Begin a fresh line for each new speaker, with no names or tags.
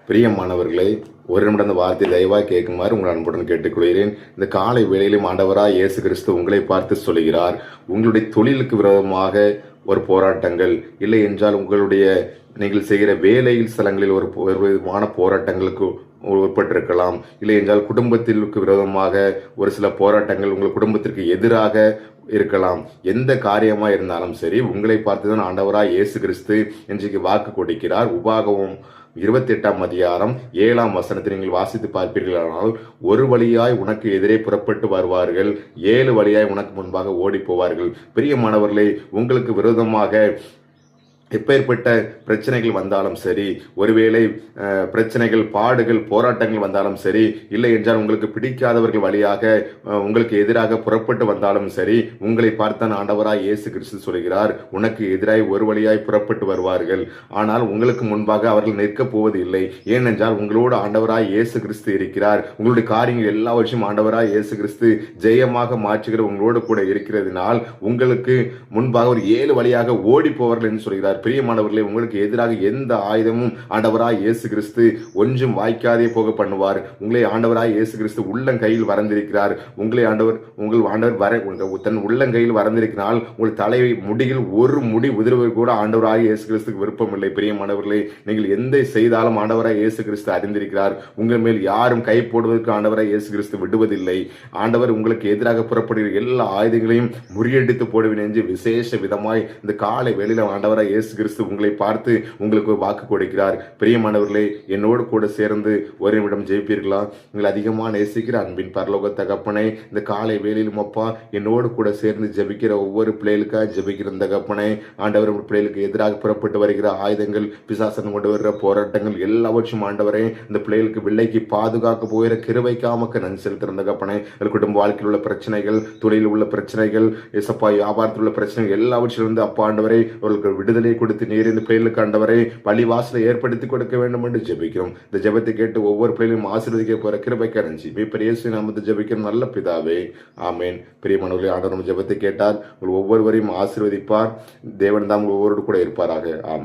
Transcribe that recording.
பிரியமானவர்களை, ஒரு நிமிடம் இந்த வார்த்தை தயவாய் கேட்குமாறு உங்கள் அன்புடன் கேட்டுக்கொள்கிறேன். இந்த காலை வேளையிலும் ஆண்டவராய் இயேசு கிறிஸ்து உங்களை பார்த்து சொல்கிறார், உங்களுடைய தொழிலுக்கு விரோதமாக ஒரு போராட்டங்கள் இல்லை என்றால் நீங்கள் செய்கிற வேலையில் ஸ்தலங்களில் ஒரு விதமான போராட்டங்களுக்கு உட்பட்டிருக்கலாம். இல்லை என்றால் குடும்பத்திற்கு விரோதமாக ஒரு சில போராட்டங்கள் உங்கள் குடும்பத்திற்கு எதிராக இருக்கலாம். எந்த காரியமா இருந்தாலும் சரி, உங்களை பார்த்துதான் ஆண்டவராய் இயேசு கிறிஸ்து இன்றைக்கு வாக்கு கொடுக்கிறார். உபாகமம் 28ஆம் அதிகாரம் 7ஆம் வசனத்தை நீங்கள் வாசித்து பார்ப்பீர்களானால், ஒரு வழியாய் உனக்கு எதிரே புறப்பட்டு வருவார்கள், 7 வழியாய் உனக்கு முன்பாக ஓடி போவார்கள். பிரியமானவர்களே, உங்களுக்கு விரோதமாக எப்பேற்பட்ட பிரச்சனைகள் வந்தாலும் சரி, ஒருவேளை பிரச்சனைகள், பாடுகள், போராட்டங்கள் வந்தாலும் சரி, இல்லை என்றால் உங்களுக்கு பிடிக்காதவர்கள் வழியாக உங்களுக்கு எதிராக புறப்பட்டு வந்தாலும் சரி, உங்களை பார்த்தான் ஆண்டவராய் இயேசு கிறிஸ்து சொல்கிறார், உனக்கு எதிராய் ஒரு வழியாய் புறப்பட்டு வருவார்கள். ஆனால் உங்களுக்கு முன்பாக அவர்கள் நிற்கப் போவது இல்லை. ஏனென்றால் உங்களோடு ஆண்டவராய் இயேசு கிறிஸ்து இருக்கிறார். உங்களுடைய காரியங்கள் எல்லாவற்றையும் ஆண்டவராய் இயேசு கிறிஸ்து ஜெயமாக மாற்றுகிற உங்களோடு கூட இருக்கிறதுனால் உங்களுக்கு முன்பாக ஒரு 7 வழியாக ஓடி போவார்கள் என்று சொல்கிறார். பிரியமானவர்களே, உங்களுக்கு எதிராக எந்த ஆயுதமும் ஆண்டவராய் இயேசு கிறிஸ்து ஒன்றும் வாய்க்காதே போக பண்ணுவார். உங்களை ஆண்டவராய் இயேசு கிறிஸ்து உள்ளங்கையில் வரைந்திருக்கிறார். உங்கள் ஆண்டவர் தன் உள்ளங்கையில் வரைந்திருக்கிறால் உங்கள் தலை முடியில் ஒரு முடி உதிர்வு கூட ஆண்டவராய் இயேசு கிறிஸ்துக்கு விருப்பம் இல்லை. பிரியமானவர்களே, நீங்கள் எந்த செய்தாலும் ஆண்டவராய் இயேசு கிறிஸ்து அறிந்திருக்கிறார். உங்கள் மேல் யாரும் கை போடுவதற்கு ஆண்டவராய் இயேசு கிறிஸ்து விடுவதில்லை. ஆண்டவர் உங்களுக்கு எதிராக புறப்படுகிற எல்லா ஆயுதங்களையும் முறியடித்து போடுவேன் என்று விசேஷ விதமாய் இந்த காலை வேளையில் ஆண்டவராய் இயேசு கிறிஸ்து உங்களை பார்த்து உங்களுக்கு வாக்கு கொடுக்கிறார். பிரியமானவர்களே, என்னோடு கூட சேர்ந்து ஒரு நிமிடம் ஜெயிப்பீர்களா? நீங்கள் அதிகமாக நேசிக்கிற அன்பின் பரலோக தகப்பனே, இந்த காலை வேளையிலும் அப்பா என்னோடு கூட சேர்ந்து ஜெபிக்கிற ஒவ்வொரு பிள்ளைகளுக்காக ஜெபிக்கிற தகப்பனே, ஆண்டவர் பிள்ளைகளுக்கு எதிராக புறப்பட்டு வருகிற ஆயுதங்கள், பிசாசன் கொண்டு வருகிற போராட்டங்கள் எல்லாவற்றும் ஆண்டவரே இந்த பிள்ளைகளுக்கு விலைக்கு பாதுகாக்க போகிற கிருபைக்காமக்கு நன்றி செலுத்துகிற தகப்பனே. குடும்ப வாழ்க்கையில் உள்ள பிரச்சனைகள், தொழிலில் உள்ள பிரச்சனைகள், எசப்பா வியாபாரத்தில் உள்ள பிரச்சனைகள் எல்லாவற்றிலிருந்து அப்பா ஆண்டவரை அவர்களுக்கு விடுதலை கொடுத்து நீர் இந்த பிள்ளைகளுக்கு ஆண்டவரை பள்ளிவாசலை ஏற்படுத்தி கொடுக்க வேண்டும் என்று ஜெபிக்கிறோம். இந்த ஜெபத்தை கேட்டு ஒவ்வொரு பிள்ளைகளும் ஆசீர்வதிக்க போற கிருபைக்கு நன்றி. இயேசு நாமத்தை ஜெபிக்கிறோம் நல்ல பிதாவே, ஆமேன். பிரியமானவர்களே, ஆண்டவர் ஜெபத்தை கேட்டால் உங்கள் ஒவ்வொருவரையும் ஆசீர்வதிப்பார். தேவன் தான் ஒவ்வொரு கூட இருப்பாராக. ஆமென்.